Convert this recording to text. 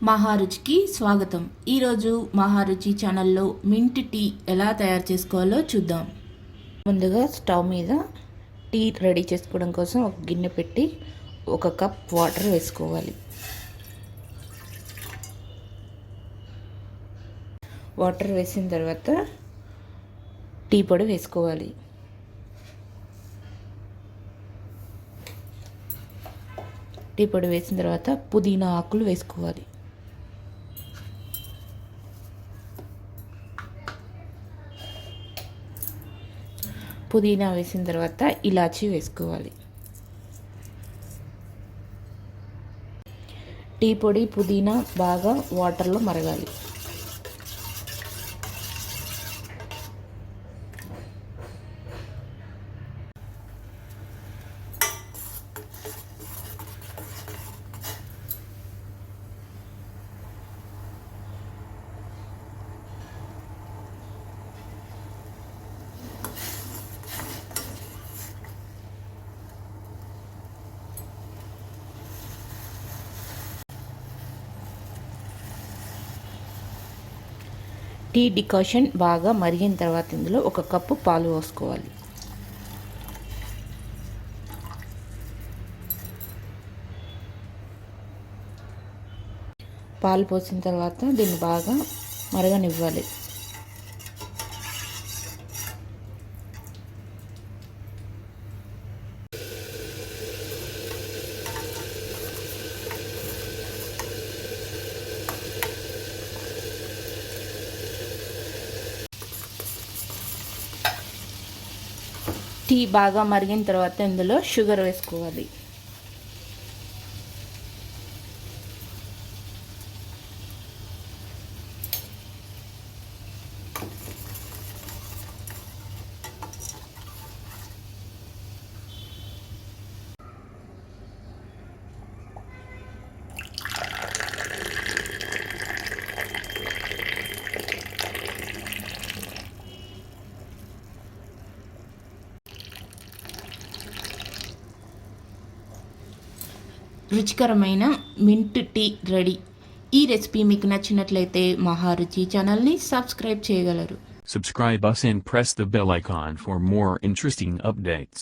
మహారుచికి స్వాగతం. ఈరోజు మహారుచి ఛానల్లో మింట్ టీ ఎలా తయారు చేసుకోవాలో చూద్దాం. ముందుగా స్టవ్ మీద టీ రెడీ చేసుకోవడం కోసం ఒక గిన్నె పెట్టి 1 కప్ వాటర్ వేసుకోవాలి. వాటర్ వేసిన తర్వాత టీ పొడి వేసుకోవాలి. టీ పొడి వేసిన తర్వాత పుదీనా ఆకులు వేసుకోవాలి. పుదీనా వేసిన తర్వాత ఇలాచీ వేసుకోవాలి. టీ పొడి పుదీనా బాగా వాటర్లో మరగాలి. టీ డికాషన్ బాగా మరిగిన తర్వాత ఇందులో 1 కప్పు పాలు పోసుకోవాలి. పాలు పోసిన తర్వాత దీన్ని బాగా మరగనివ్వాలి. టీ బాగా మరిగిన తర్వాత ఇందులో షుగర్ వేసుకోవాలి. రుచికరమైన మింట్ టీ రెడీ. ఈ రెసిపీ మీకు నచ్చినట్లయితే మహారుచి ఛానల్ని సబ్స్క్రైబ్ చేయగలరు. Subscribe us and press the bell icon for more interesting updates.